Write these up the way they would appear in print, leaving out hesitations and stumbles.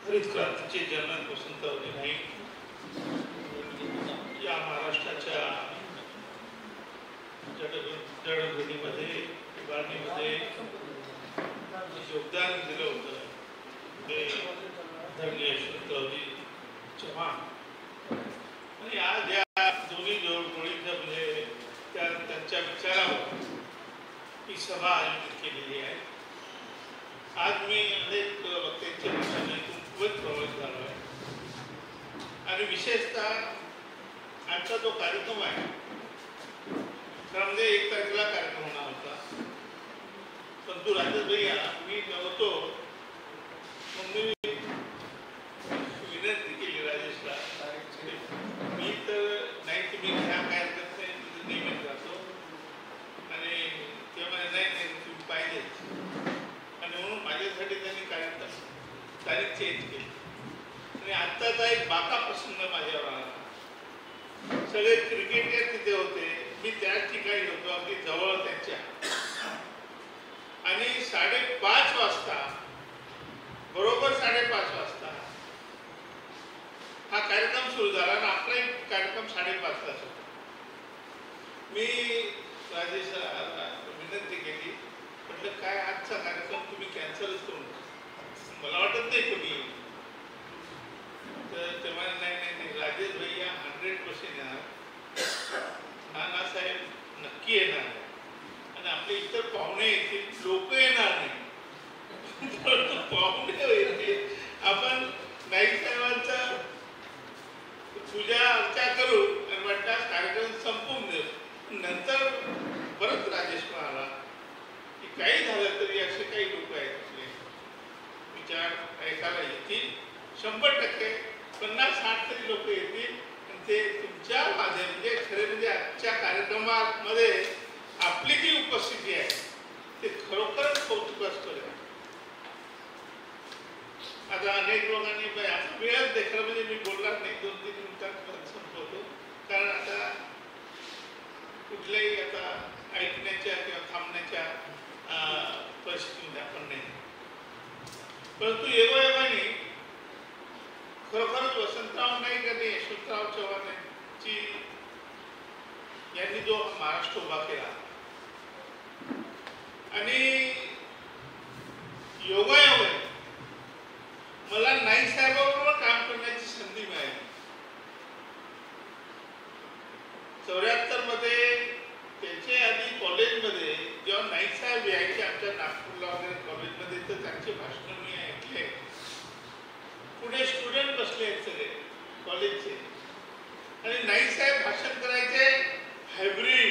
हरित क्रांतीचे जनक वसंतरावजी नाईक या महाराष्ट्राच्या जडणघडणीमध्ये उभारणीमध्ये योगदान दिलं होतं ते आदरणीय यशवंतरावजी चव्हाण आणि आज या दोन्ही जोडगोळीचं म्हणजे त्यांच्या विचारावर ही सभा आयोजित केलेली आहे. आज मी अनेक वक्त्यांच्या भाषणातून खूपच प्रभावित झालो आहे आणि विशेषतः आजचा जो कार्यक्रम आहे त्यामध्ये 1 तारखेला कार्यक्रम होणार होता, परंतु राजेश भैया मी नव्हतो मग मी विनंती केली राजेशला, मी तर नाही तुम्ही ह्या काय हरकत नाही, तिथे नियमित राहतो आणि तेव्हा नाही तुम्ही पाहिजेच आणि म्हणून माझ्यासाठी त्यांनी कार्यक्रम तारीख चेंज केली आणि आत्ताचा एक बाका प्रसंग माझ्यावर आला. सगळे क्रिकेटर तिथे होते, मी त्याच ठिकाणी होतो अगदी जवळ त्यांच्या आणि 5:30 वाजता बरोबर 5:30 वाजता हा कार्यक्रम सुरू झाला आणि आपला एक कार्यक्रम 5:30 वाजता होता. मी राजेशला विनंती केली, म्हटलं काय आजचा कार्यक्रम तुम्ही कॅन्सलच करून मला वाटत नाही कोणी, तर तेव्हा नाही राजेश भैया 100% येणार, नानासाहेब नक्की येणार आणि आपले इतर पाहुणे येतील, लोक येणार नाही परंतु पाहुणे येतील, आपण नाईक साहेबांचा पूजा अर्चा करू आणि वाटल्यास कार्यक्रम संपवून देऊ. नंतर परत राजेश म्हणाला की काही झालं तरी असे काही लोक आहेत आपले विचार ऐकायला येतील, 100% 50-60 तरी लोक येतील आणि ते तुमच्या माझे म्हणजे खरे म्हणजे आजच्या कार्यक्रमामध्ये आपली जी उपस्थिती आहे ते खरोखरच कौतुकास्पद आहे. आता अनेक लोकांनी आता वेळच देखील म्हणजे मी बोलणार नाही, 2-3 मिनिटात संपवतो, कारण आता कुठल्याही आता ऐकण्याच्या किंवा थांबण्याच्या परिस्थितीमध्ये आपण नाही. परंतु योगायोगाने खरोखरच वसंतराव नाईक आणि यशवंतराव चव्हाण यांनी जो महाराष्ट्र उभा केला आणि योगायोगाने मला नाईक साहेबांबरोबर काम करण्याची संधी मिळाली. 74 मध्ये त्यांचे आधी कॉलेजमध्ये जेव्हा नाईक साहेब यायचे आमच्या नागपूरला वगैरे कॉलेजमध्ये, तर त्यांचे भाषण मी ऐकले. पुढे स्टुडंट बसले आहेत सगळे कॉलेजचे आणि नाईक साहेब भाषण करायचे, हायब्रिड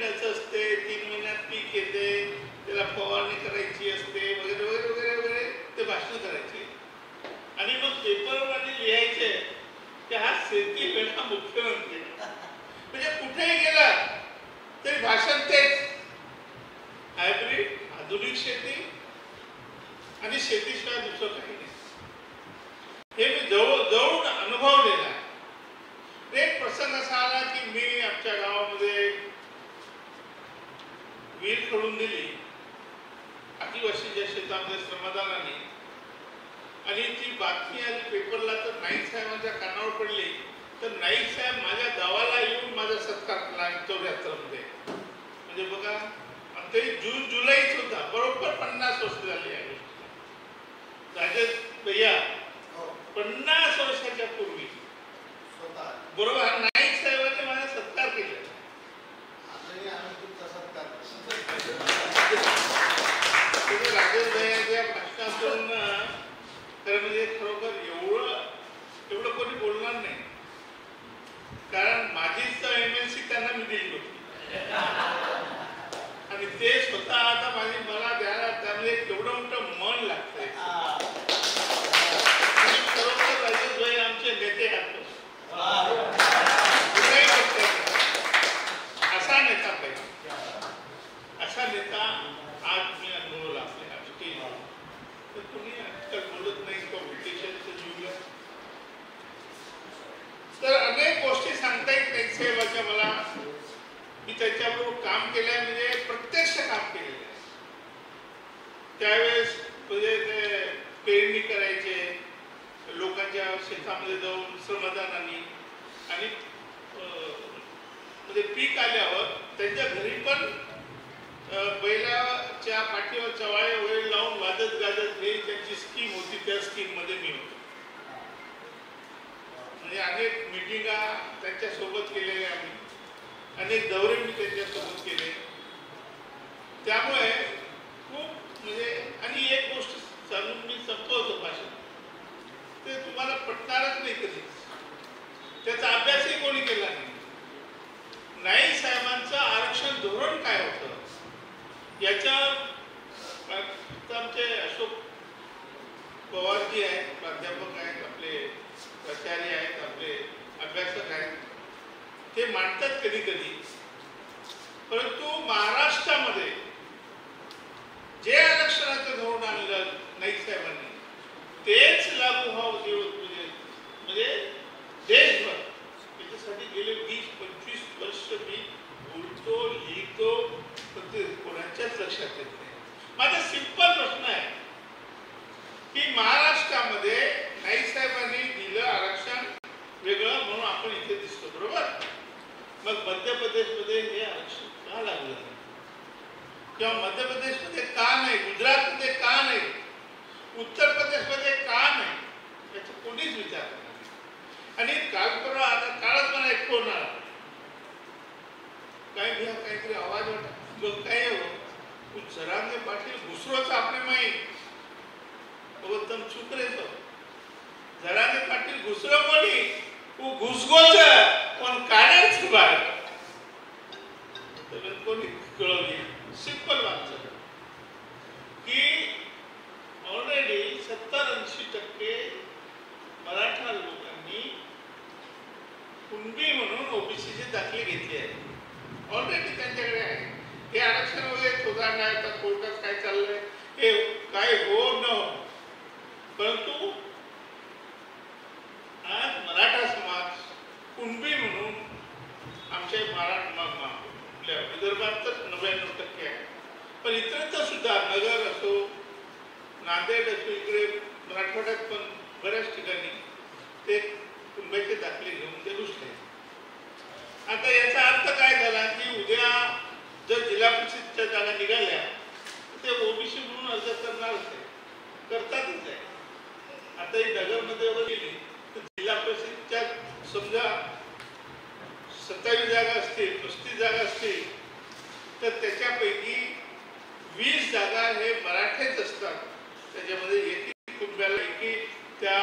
असं असते, 3 महिन्यात पीक येते, त्याला फवारणी करायची असते वगैरे वगैरे वगैरे वगैरे ते भाषण करायचे आणि मग पेपरवर लिहायचे की हा शेती वेळा मुख्यमंत्री, म्हणजे कुठेही गेला तरी भाषण तेच, हायब्रिड, आधुनिक शेती आणि शेतीशिवाय दुसरं काही नाही. हे मी जवळून अनुभवलेलं आहे. एक प्रसंग असा आला की मी आमच्या गावामध्ये विहीर खोडून दिली आदिवासीच्या शेतामध्ये श्रमदानाने आणि ती बातमी आली पेपरला, तर नाईक साहेबांच्या कानावर पडली, तर नाईक साहेब माझ्या गावाला येऊन माझा सत्कार केला 74 मध्ये. म्हणजे बघा, आणि ते जुलैच होता, बरोबर 50 वर्ष झाली आहे. राजेश भैया 50 वर्षाच्या पूर्वी बरोबर नाईक साहेबांनी माझा सत्कार केला. राजेश भैयाच्या भाषणातून तर म्हणजे खरोखर एवढं कोणी बोलणार नाही, कारण माझीच MLC त्यांना मी दिली होती आणि ते स्वतः आता मला द्यायला त्यामध्ये केवढं मोठं मन लागतंय. खरोखर राजेश भाई आमचे नेते आहेत, असा नेता पाहिजे, असा नेता आज मी अनुभवला आपल्या स्टेज. तर तुम्ही आजकाल बोलत नाही कॉम्पिटिशनचं जीवन, तर अनेक गोष्टी सांगता येत नाही साहेबाच्या मला. मी त्याच्याबरोबर काम केलंय, म्हणजे प्रत्यक्ष काम केलेलं आहे. त्यावेळेस म्हणजे ते पेरणी करायचे, लोकांच्या शेतामध्ये जाऊन श्रमदानाने, आणि म्हणजे पीक आल्यावर त्यांच्या घरी पण बैलाच्या पाठीवर चवाळे वगैरे लावून वाजत गाजत हे त्यांची स्कीम होती. त्या स्कीम मध्ये मी होतो. म्हणजे अनेक मिटिंगा त्यांच्यासोबत केलेल्या, आम्ही अनेक दौरे मी त्यांच्यासोबत केले. त्यामुळे खूप म्हणजे, आणि एक गोष्ट सांगून मी संपवतो भाषण, ते तुम्हाला पटणारच नाही कधीच, त्याचा अभ्यासही कोणी केला नाही. नाईक साहेबांचं आरक्षण धोरण काय होतं याच्यावर आमचे अशोक पवारजी आहेत, प्राध्यापक आहेत, आपले प्राचार्य आहेत, आपले अभ्यासक आहेत, ते मांडतात कधी कधी. परंतु महाराष्ट्रामध्ये जे आरक्षणाचं धोरण आणलं नाईक साहेबांनी तेच लागू व्हावं म्हणजे देशभर. त्याच्यासाठी गेले 20-25 वर्ष मी बोलतो, लिहितो, पण ते कोणाच्याच लक्षात येत नाही. माझा सिंपल प्रश्न आहे की महाराष्ट्रामध्ये नाईक साहेबांनी दिलं आरक्षण वेगळं म्हणून आपण इथे दिसतो, बरोबर. मग मध्य प्रदेशमध्ये हे आरक्षण का लागलं नाही, किंवा मध्य प्रदेशमध्ये का नाही, गुजरातमध्ये का नाही, उत्तर प्रदेशमध्ये का नाही, याचा कोणीच विचार करणार. आणि कालपर्वा आता काळात मला एक फोन आला, काय घ्या काहीतरी आवाज वाटत काय हो जरांगे पाटील घुसरोच आपले माई तुम चुप रे तो जरांगे पाटील घुसरो कोणी वो घुसगोच पण काढायच बाहेर कोणी कळवली. सिंपल वाक्य की ऑलरेडी 70-80% मराठा लोकांनी कुणबी म्हणून ओबीसीचे दाखले घेतले आहेत. ऑलरेडी त्यांच्याकडे आहे. हे आरक्षण वगैरे शोधा नाही तर कोर्टात काय चाललंय हे काय हो न, परंतु आज मराठा समाज कुणबी म्हणून आमच्या विदर्भात तर 99% आहे, पण इतरत्र सुद्धा नगर असो, नांदेड असो, इकडे मराठवाड्यात पण बऱ्याच ठिकाणी ते कुणब्याचे दाखले घेऊन ते घुसले. आता याचा अर्थ काय झाला की उद्या जर जिल्हा परिषदच्या जागा निघाल्या तर ते ओबीसी म्हणून अर्ज करणार होते, करतातच आहे. आता ही नगरमध्ये वगैरे गेली तर जिल्हा परिषदच्या समजा 27 जागा असतील, 35 जागा असतील, तर त्याच्यापैकी 20 जागा हे मराठेच असतात. त्याच्यामध्ये एकी कुटुंबाला एकी त्या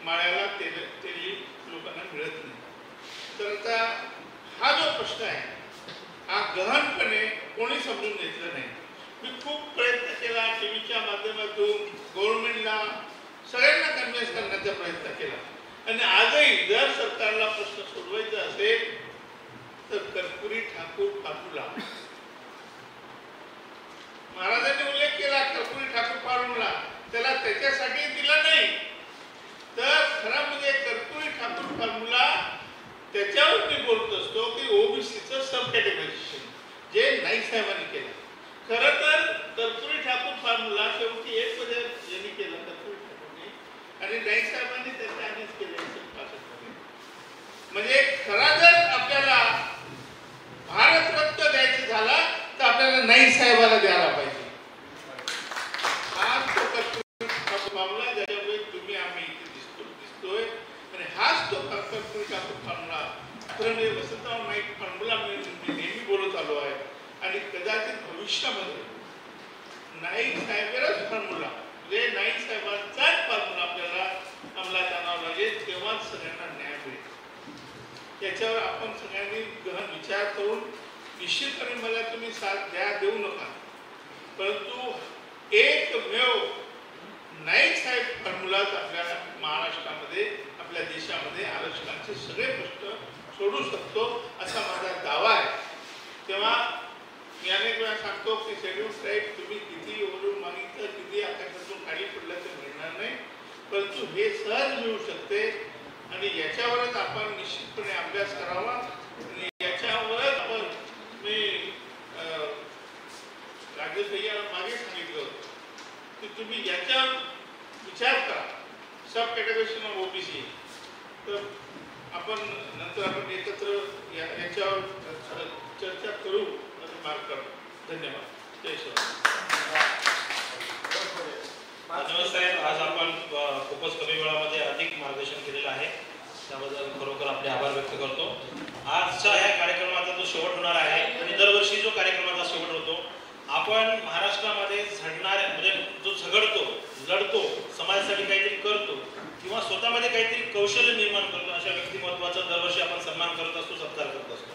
माळ्याला तेली लोकांना मिळत नाही. तर आता हा जो प्रश्न आहे हा गहनपणे कोणी समजून घेतला नाही. मी खूप प्रयत्न केला, टीव्हीच्या माध्यमातून गव्हर्नमेंटला सगळ्यांना कन्व्हिन्स करण्याचा प्रयत्न केला. आणि आजही जर सरकारला प्रश्न सोडवायचा असेल तर कर्पुरी ठाकूर फार्म्युला, महाराजांनी उल्लेख केला कर्पुरी ठाकूर फार्म्युला, त्याला त्याच्यासाठी दिला नाही तर खरा म्हणजे कर्पुरी ठाकूर फार्म्युला त्याच्यावर मी बोलत असतो की ओबीसीचं सब कॅटेगरायझेशन जे नाईक साहेबांनी केलं. खरं तर कर्पुरी ठाकूर फार्म्युला शेवटी एक मध्ये यांनी केला कर्पुरी ठाकूरने, आणि नाईक साहेबांनी त्याच्या आधीच केले. म्हणजे खरा जर आपल्याला भारतरत्न द्यायचं झाला तर आपल्याला नाईक साहेबाला द्यायला पाहिजे. हाच तो कर्पुरी ठाकूर फार्म्युला ज्याच्यामुळे तुम्ही आम्ही इथे दिसतोय, आणि हाच तो कर्पुरी ठाकूर फार्म्युला खरं म्हणजे वसंतराव नाईक फार्म्युला मी नेहमी बोलत आलो आहे. आणि कदाचित भविष्यामध्ये नाईक साहेबांचाच फार्म्युला म्हणजे नाईक साहेबांचाच फार्म्युला आपल्याला अंमलात आणावा लागेल, तेव्हाच सगळ्यांना न्याय मिळेल. याच्यावर आपण सगळ्यांनी गहन विचार करून निश्चितपणे मला तुम्ही साथ देऊ नका, परंतु एकमेव नाईक साहेब फार्म्युलाच आपल्या महाराष्ट्रामध्ये आपल्या देशामध्ये आरक्षणाचे सगळे प्रश्न सोडू शकतो असा माझा दावा आहे. तेव्हा मी अनेक वेळा सांगतो की शेड्यूल ट्राईब तुम्ही किती ओढून मागितलं, किती आकाशातून खाली पडलं तर मिळणार नाही, परंतु हे सहज मिळू शकते. आणि याच्यावरच आपण निश्चितपणे अभ्यास करावा. आणि याच्यावरच आपण मी राजेश भैयाला मागे सांगितलं होतं की तुम्ही याच्यावर विचार करा, सब कॅटेगरीज ऑफ ओबीसी. तर आपण नंतर आपण एकत्र याच्यावर चर्चा करू आणि मार्ग करू. धन्यवाद. जय शिवराय. धन्यवाद साहेब. आज आपण खूपच कमी वेळामध्ये अधिक मार्गदर्शन केलेलं आहे, त्याबद्दल खरोखर आपले आभार व्यक्त करतो. आजच्या या कार्यक्रमाचा जो शेवट होणार आहे आणि दरवर्षी जो कार्यक्रमाचा शेवट होतो, आपण महाराष्ट्रामध्ये झडणाऱ्या म्हणजे जो झगडतो, लढतो, समाजासाठी काहीतरी करतो किंवा स्वतःमध्ये काहीतरी कौशल्य निर्माण करतो, अशा व्यक्तिमत्वाचा दरवर्षी आपण सन्मान करत असतो, सत्कार करत असतो.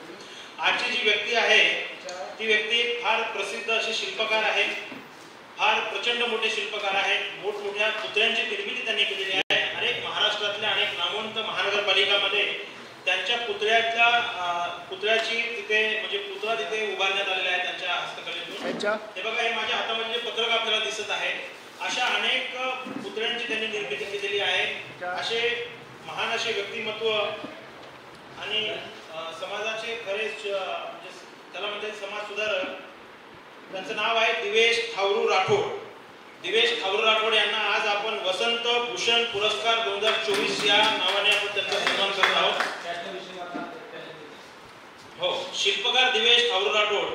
आजची जी व्यक्ती आहे ती व्यक्ती फार प्रसिद्ध अशी शिल्पकार आहे, फार प्रचंड मोठे शिल्पकार आहेत. मोठमोठ्या पुतळ्यांची निर्मिती त्यांनी केलेली आहे. अनेक महाराष्ट्रातल्या अनेक नामवंत महानगरपालिकामध्ये त्यांच्या पुतळ्याची तिथे म्हणजे पुतळा तिथे उभारण्यात आलेला आहे त्यांच्या हस्तकलेतून. हे बघा, हे माझ्या हातामध्ये जे पत्रक आपल्याला दिसत आहे, अशा अनेक पुतळ्यांची त्यांनी निर्मिती केलेली आहे. असे महान असे व्यक्तिमत्व आणि समाजाचे खरे म्हणजे त्याला म्हणतात समाज सुधारक. त्यांचं नाव आहे दिवेश थावरू राठोड. दिवेश थावरू राठोड यांना आज आपण वसंत भूषण पुरस्कार 2024 या नावाने आपण त्यांचा सन्मान करत आहोत. हो, शिल्पकार दिवेश थावरू राठोड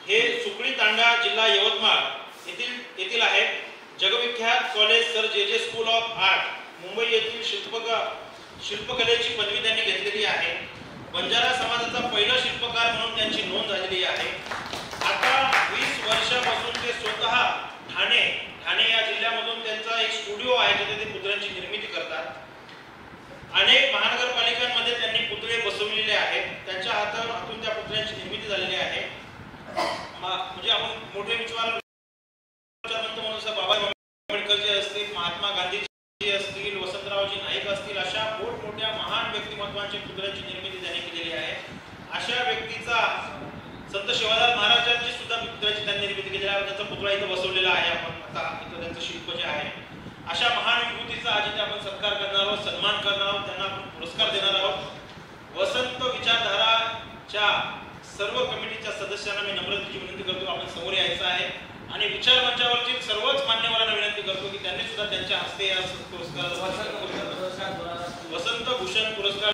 हे सुकळी तांडा, जिल्हा यवतमाळ येथील आहेत. जगविख्यात कॉलेज सर जे जे स्कूल ऑफ आर्ट मुंबई येथील शिल्पकलेची पदवी त्यांनी घेतलेली आहे. बंजारा समाजाचा पहिला शिल्पकार म्हणून त्यांची नोंद झालेली आहे. आता 20 वर्षापासून ते स्वतः ठाणे या जिल्ह्यामधून त्यांचा एक स्टुडिओ आहे, जिथे ते पुतळ्यांची निर्मिती करतात. अनेक महानगरपालिकांमध्ये त्यांनी पुतळे बसवलेले आहेत. त्यांच्या हातून त्या पुतळ्यांची निर्मिती झालेली आहे. म्हणजे आपण मोठे विचार म्हणतो, बाबा आंबेडकरजी असतील, महात्मा गांधीजी असतील, वसंतरावजी नाईक असतील, अशा मोठमोठ्या महान व्यक्तिमत्वांच्या पुतळ्यांची निर्मिती त्यांनी केलेली आहे. अशा व्यक्तीचा संत शिवाजी महाराजांची सुद्धा पुतळ्याची त्यांनी निर्मिती केलेली आहे. त्यांचा पुतळा इथं बसवलेला आहे. आपण आता इथं त्यांचं शिल्प जे आहे, अशा महान विभूतीचा आज इथे आपण सत्कार करणार आहोत, सन्मान करणार आहोत, त्यांना आपण पुरस्कार देणार आहोत. वसंत विचारधाराच्या सर्व कमिटीच्या सदस्यांना मी नम्रतेची विनंती करतो, आपण समोर यायचं आहे आणि विचार मंचावरची सर्वच मान्यवरांना विनंती करतो की त्यांनी सुद्धा त्यांच्या हस्ते या पुरस्काराचा वसंत भूषण पुरस्कार